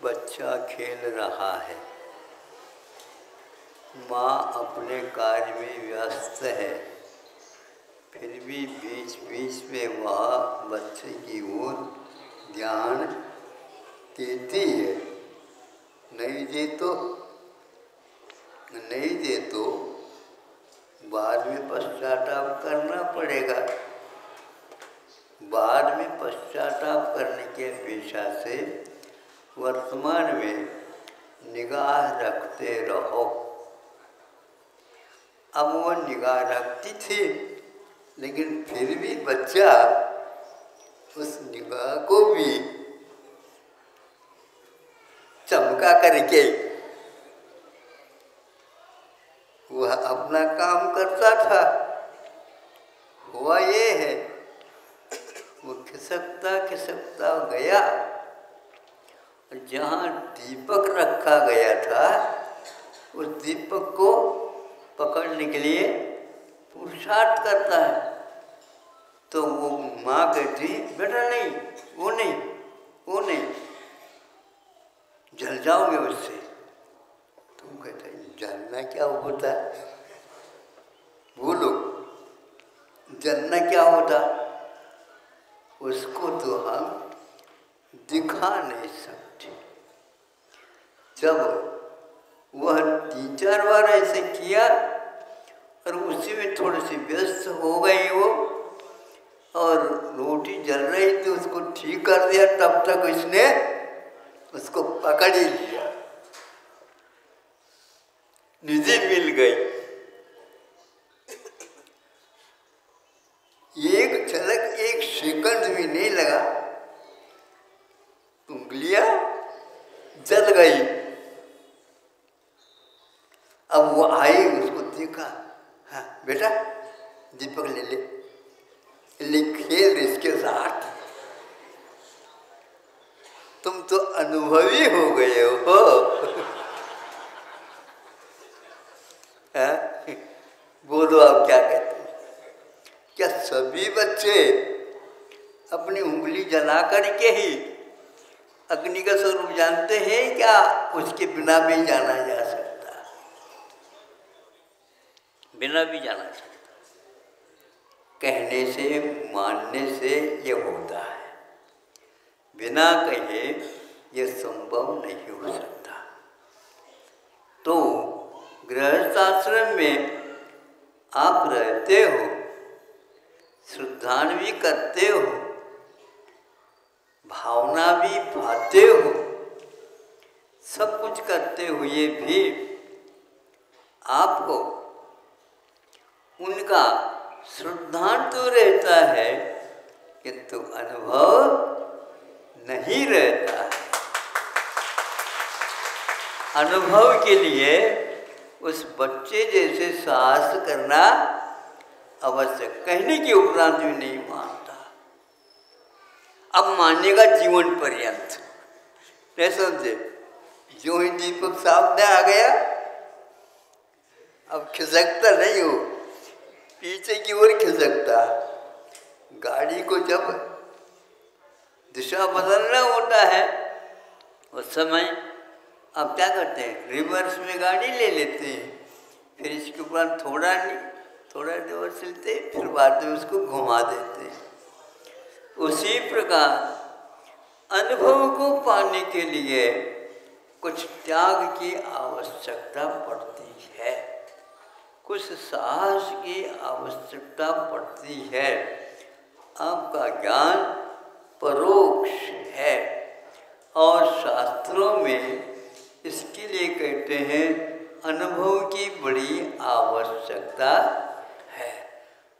बच्चा खेल रहा है। माँ अपने कार्य में व्यस्त है, फिर भी बीच बीच में वह बच्चे की ओर ध्यान देती है। नहीं दे तो बाद में पश्चाताप करना पड़ेगा। बाद में पश्चाताप करने की अपेक्षा से वर्तमान में निगाह रखते रहो। अब वो निगाह रखती थी, लेकिन फिर भी बच्चा उस निगाह को भी चमका करके वह अपना काम करता था। हुआ ये है, वो खिसकता गया, जहाँ दीपक रखा गया था उस दीपक को पकड़ने के लिए पुरुषार्थ करता है। तो वो माँ कहती, बेटा नहीं, वो नहीं, जल जाओगे उससे। तुम कहते जलना क्या होता है? बोलो, जलना क्या होता? उसको तो हम दिखा नहीं सकते। जब वह 3-4 बार ऐसे किया और उसी में थोड़ी सी व्यस्त हो गई वो, और रोटी जल रही थी, उसको ठीक कर दिया, तब तक इसने उसको पकड़ ही लिया। निधि मिल गई। एक झलक, एक सेकंड भी नहीं लगा, उंगलियां जल गई। अब वो आई, उसको देखा, हाँ बेटा दीपक ले खेल इसके साथ। तुम तो अनुभवी हो गए हो। बोलो आप क्या कहते हैं? क्या सभी बच्चे अपनी उंगली जला करके ही अग्नि का स्वरूप जानते हैं? क्या उसके बिना भी जाना जा सकता? बिना भी जाना सकता। कहने से, मानने से ये होता है, बिना कहे ये संभव नहीं हो सकता। तो गृहस्थाश्रम में आप रहते हो, श्रद्धान भी करते हो, भावना भी पाते हो, सब कुछ करते हुए भी आपको उनका श्रद्धान तो रहता है, किंतु अनुभव नहीं रहता है। अनुभव के लिए उस बच्चे जैसे साहस करना आवश्यक। कहने के उपरांत भी नहीं मानता, अब मानेगा जीवन पर्यंत। नहीं समझे? जो ही दीपक सामने आ गया, अब खिसकता नहीं हो, पीछे की ओर खिसकता। गाड़ी को जब दिशा बदलना होता है उस समय आप क्या करते हैं? रिवर्स में गाड़ी ले लेते हैं, फिर इसके ऊपर थोड़ा रिवर्स लेते हैं, फिर बाद में उसको घुमा देते हैं। उसी प्रकार अनुभव को पाने के लिए कुछ त्याग की आवश्यकता पड़ती है, कुछ साहस की आवश्यकता पड़ती है। आपका ज्ञान परोक्ष है और शास्त्रों में इसके लिए कहते हैं अनुभव की बड़ी आवश्यकता है।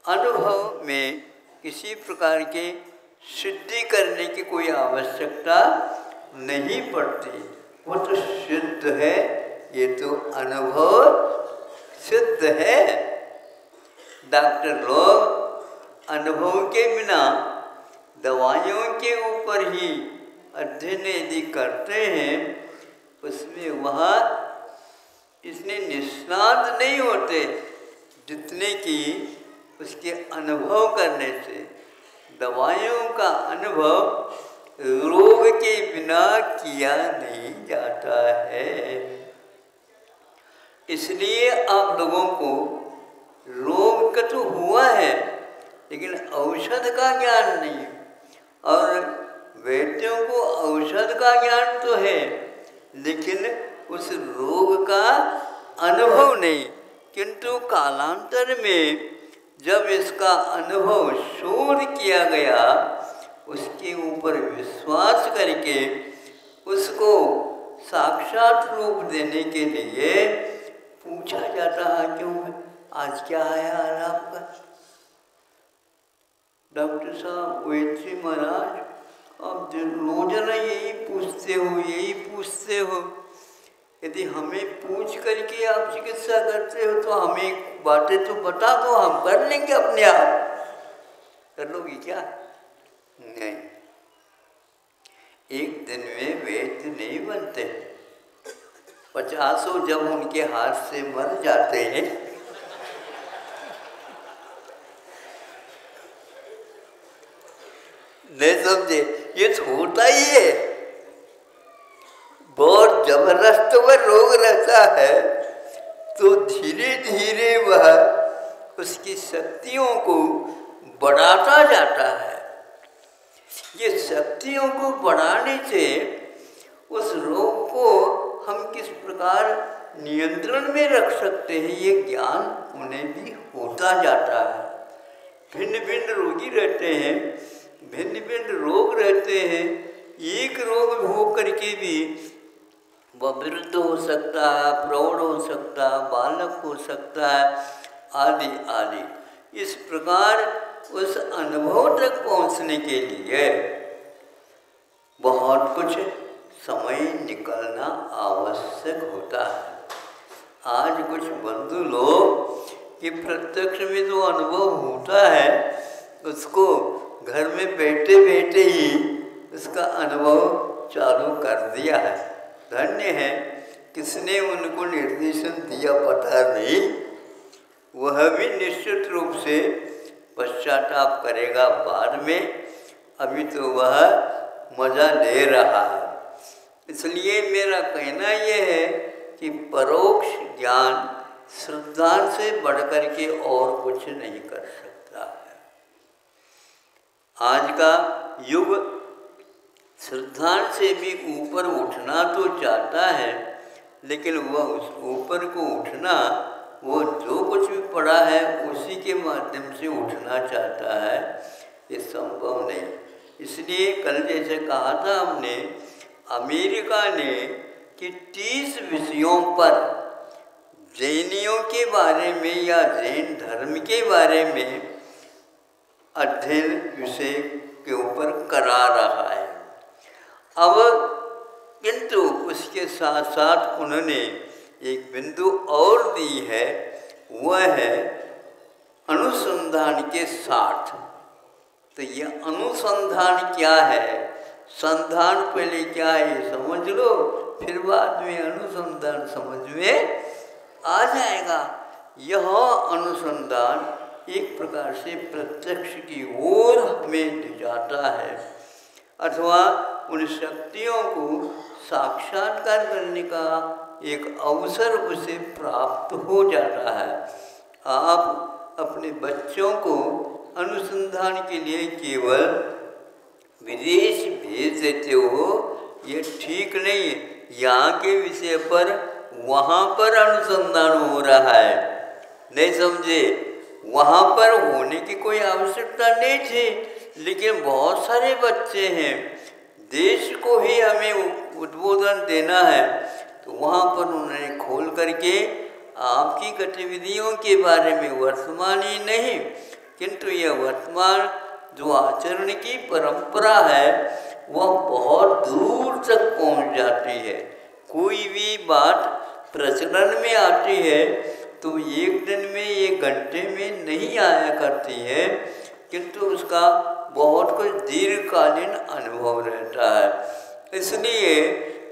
अनुभव में किसी प्रकार की सिद्धि करने की कोई आवश्यकता नहीं पड़ती, वो तो सिद्ध है। ये तो अनुभव सिद्ध है। डॉक्टर लोग अनुभव के बिना दवाइयों के ऊपर ही अध्ययन यदि करते हैं, उसमें वह इतने निष्णात नहीं होते जितने कि उसके अनुभव करने से। दवाइयों का अनुभव रोग के बिना किया नहीं जाता है। इसलिए आप लोगों को रोग तो हुआ है, लेकिन औषध का ज्ञान नहीं, और वैद्यों को औषध का ज्ञान तो है, लेकिन उस रोग का अनुभव नहीं। किंतु कालांतर में जब इसका अनुभव शोध किया गया, उसके ऊपर विश्वास करके उसको साक्षात रूप देने के लिए पूछा जाता है, क्यों आज क्या है हाल आपका? डॉक्टर साहब, वैद्य महाराज, आप रोजाना यही पूछते हो। यदि हमें पूछ करके आप चिकित्सा करते हो तो हमें बातें तो बता दो, हम कर लेंगे अपने आप। कर लोगी क्या? नहीं, एक दिन में वैद्य नहीं बनते। 50 जब उनके हाथ से मर जाते हैं नहीं समझे, ये होता ही है। बहुत जबरदस्त वह रोग रहता है तो धीरे धीरे वह उसकी शक्तियों को बढ़ाता जाता है। ये शक्तियों को बढ़ाने से उस रोग को हम किस प्रकार नियंत्रण में रख सकते हैं, ये ज्ञान उन्हें भी होता जाता है। भिन्न भिन्न रोगी रहते हैं, भिन्न भिन्न रोग रहते हैं। एक रोग हो करके भी वह वृद्ध हो सकता है, प्रौढ़ हो सकता है, बालक हो सकता है, आदि आदि। इस प्रकार उस अनुभव तक पहुंचने के लिए बहुत कुछ समय निकलना आवश्यक होता है। आज कुछ बंधु लोग कि प्रत्यक्ष में जो अनुभव होता है उसको घर में बैठे बैठे ही उसका अनुभव चालू कर दिया है। धन्य है, किसने उनको निर्देशन दिया पता नहीं। वह भी निश्चित रूप से पश्चाताप करेगा बाद में, अभी तो वह मज़ा ले रहा है। इसलिए मेरा कहना यह है कि परोक्ष ज्ञान श्रद्धा से बढ़कर के और कुछ नहीं कर सकता है। आज का युग श्रद्धा से भी ऊपर उठना तो चाहता है, लेकिन वह उस ऊपर को उठना, वो जो कुछ भी पढ़ा है उसी के माध्यम से उठना चाहता है, ये संभव नहीं। इसलिए कल जैसे कहा था हमने, अमेरिका ने कि 30 विषयों पर जैनियों के बारे में या जैन धर्म के बारे में अध्ययन विषय के ऊपर करा रहा है। अब किंतु उसके साथ साथ उन्होंने एक बिंदु और दी है, वह है अनुसंधान के साथ। तो ये अनुसंधान क्या है, संधान पहले क्या है ये समझ लो, फिर बाद में अनुसंधान समझ में आ जाएगा। यह अनुसंधान एक प्रकार से प्रत्यक्ष की ओर हमें ले जाता है, अथवा उन शक्तियों को साक्षात्कार करने का एक अवसर उसे प्राप्त हो जाता है। आप अपने बच्चों को अनुसंधान के लिए केवल विदेश भेज देते हो, ये ठीक नहीं है। यहाँ के विषय पर वहाँ पर अनुसंधान हो रहा है, नहीं समझे? वहाँ पर होने की कोई आवश्यकता नहीं थी, लेकिन बहुत सारे बच्चे हैं, देश को ही हमें उद्बोधन देना है, तो वहाँ पर उन्होंने खोल करके आपकी गतिविधियों के बारे में वर्तमान ही नहीं, किंतु यह वर्तमान जो आचरण की परंपरा है वह बहुत दूर तक पहुँच जाती है। कोई भी बात प्रचलन में आती है तो एक दिन में, एक घंटे में नहीं आया करती है, किंतु उसका बहुत कुछ दीर्घकालीन अनुभव रहता है। इसलिए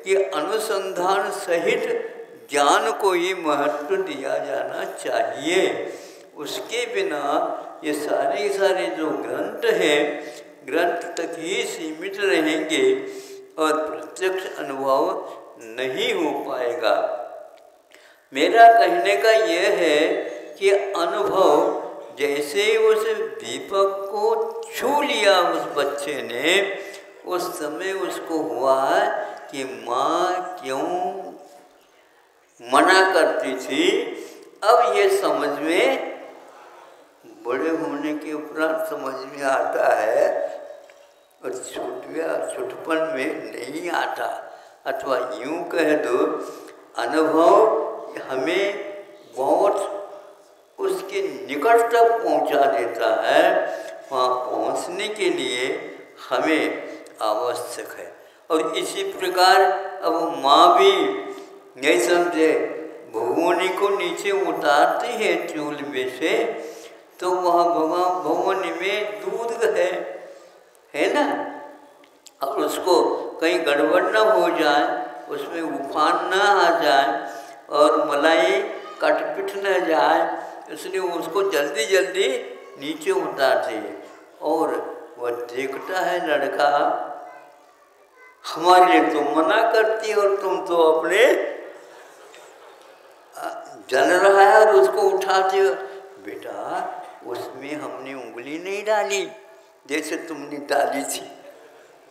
कि अनुसंधान सहित ज्ञान को ही महत्व दिया जाना चाहिए। उसके बिना ये सारे जो ग्रंथ हैं, ग्रंथ तक ही सीमित रहेंगे। और प्रत्यक्ष अनुभव नहीं हो पाएगा। मेरा कहने का यह है कि अनुभव जैसे ही उस दीपक को छू लिया उस बच्चे ने, उस समय उसको हुआ कि माँ क्यों मना करती थी। अब ये समझ में, बड़े होने के उपरांत समझ में आता है और छुटपन में नहीं आता। अथवा यूँ कह दो, अनुभव हमें बहुत उसके निकट तक पहुंचा देता है। वहाँ पहुंचने के लिए हमें आवश्यक है। और इसी प्रकार अब माँ भी नहीं समझे, भगोनी को नीचे उतारती है चूल्हे में से, तो वह भगोनी में दूध है ना, और उसको कहीं गड़बड़ न हो जाए, उसमें उफान न आ जाए और मलाई कटपिट न जाए, इसलिए उसको जल्दी जल्दी नीचे उतारती है। और वह देखता है लड़का, हमारे लिए तो मना करती है और तुम तो अपने जल रहा है और उसको उठाते हो। बेटा, उसमें हमने उंगली नहीं डाली जैसे तुमने डाली थी,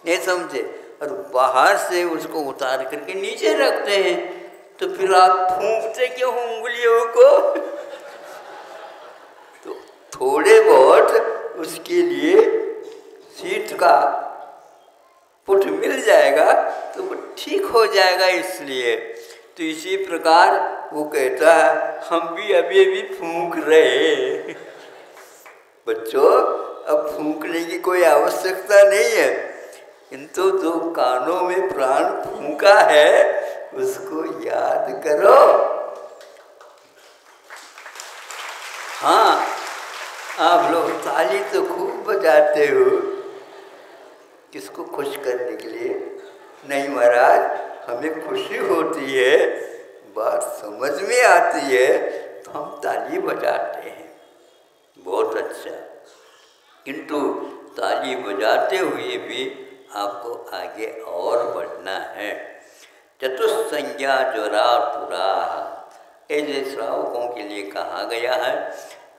नहीं समझे, और बाहर से उसको उतार करके नीचे रखते हैं। तो फिर आप फूंकते क्यों उंगलियों को? तो थोड़े बहुत उसके लिए सीट का पुट मिल जाएगा तो वो ठीक हो जाएगा। इसलिए तो इसी प्रकार वो कहता है, हम भी अभी अभी फूंक रहे। बच्चों, अब फूंकने की कोई आवश्यकता नहीं है, किंतु जो कानों में प्राण फूंका है उसको याद करो। हाँ, आप लोग ताली तो खूब बजाते हो, किसको खुश करने के लिए? नहीं महाराज, हमें खुशी होती है, बात समझ में आती है तो हम ताली बजाते हैं। बहुत अच्छा, किंतु ताली बजाते हुए भी आपको आगे और बढ़ना है। चतुस्संज्ञा ज्वरातुरा, ऐसे श्रावकों के लिए कहा गया है।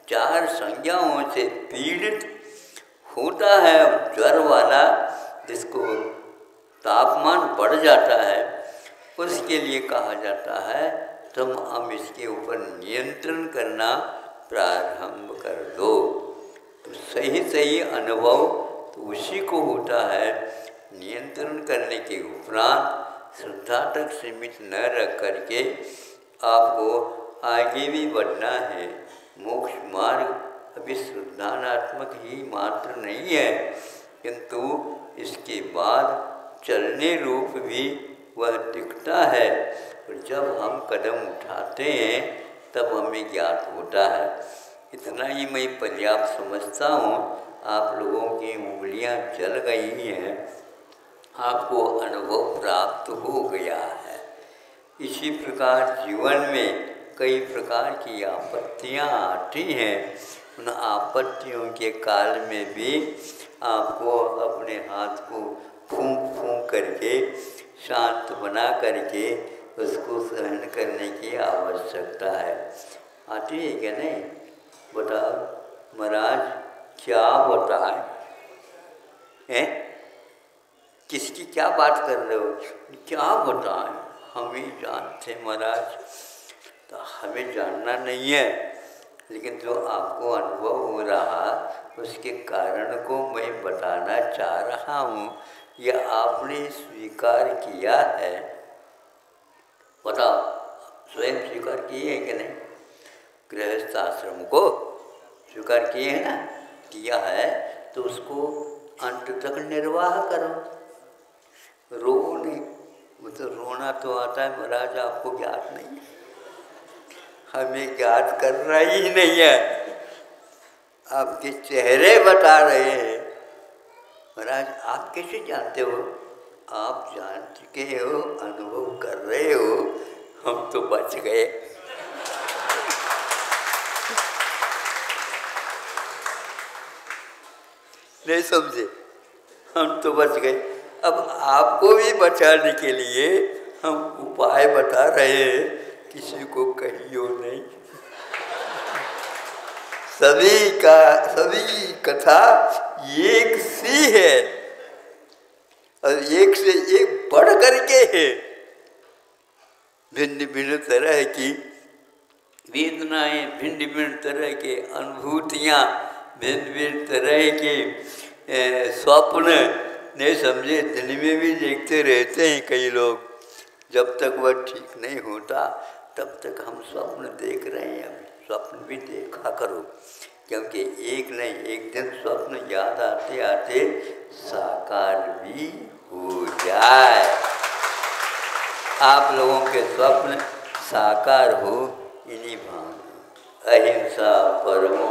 4 संज्ञाओं से पीड़ित होता है ज्वर वाला, जिसको तापमान बढ़ जाता है, उसके लिए कहा जाता है तुम अब इसके ऊपर नियंत्रण करना प्रारंभ कर दो। तो सही अनुभव तो उसी को होता है। नियंत्रण करने के उपरांत श्रद्धा तक सीमित न रख करके आपको आगे भी बढ़ना है। मोक्ष मार्ग अभी श्रद्धानात्मक ही मात्र नहीं है, किंतु इसके बाद चलने रूप भी वह दिखता है। और जब हम कदम उठाते हैं तब हमें ज्ञात होता है। इतना ही मैं पर्याप्त समझता हूँ। आप लोगों की उंगलियाँ जल गई हैं, आपको अनुभव प्राप्त हो गया है। इसी प्रकार जीवन में कई प्रकार की आपत्तियाँ आती हैं। उन आपत्तियों के काल में भी आपको अपने हाथ को फूंक करके शांत बना करके उसको सहन करने की आवश्यकता है। आती है क्या? नहीं? बताओ महाराज, क्या बताएं? हैं? किसकी क्या बात कर रहे हो? क्या बताएं? हम ही जानते महाराज। तो हमें जानना नहीं है, लेकिन जो आपको अनुभव हो रहा उसके कारण को मैं बताना चाह रहा हूँ। यह आपने स्वीकार किया है? बताओ, स्वयं स्वीकार किए हैं कि नहीं? गृहस्थ आश्रम को स्वीकार किए हैं ना? किया है तो उसको अंत तक निर्वाह करो। रो नहीं, वो तो रोना तो आता है महाराज, आपको ज्ञात नहीं, हमें ज्ञात करना ही नहीं है। आपके चेहरे बता रहे हैं। महाराज, आप कैसे जानते हो? आप जान चुके हो, अनुभव कर रहे हो, हम तो बच गए। नहीं समझे? हम तो बच गए। अब आपको भी बचाने के लिए हम उपाय बता रहे हैं, किसी को कहियो नहीं। सभी कथा एक सी है और एक से एक बढ़ करके है। भिन्न भिन्न तरह की वेदनाएं, भिन्न भिन्न तरह के अनुभूतियाँ, भिन्न भिन्न तरह के स्वप्न नहीं समझे, दिन में भी देखते रहते हैं कई लोग। जब तक वह ठीक नहीं होता तब तक हम स्वप्न देख रहे हैं। स्वप्न भी देखा करो, क्योंकि एक नहीं एक दिन स्वप्न याद आते आते साकार भी हो जाए। आप लोगों के स्वप्न साकार हो इन्हीं भावना। अहिंसा परमो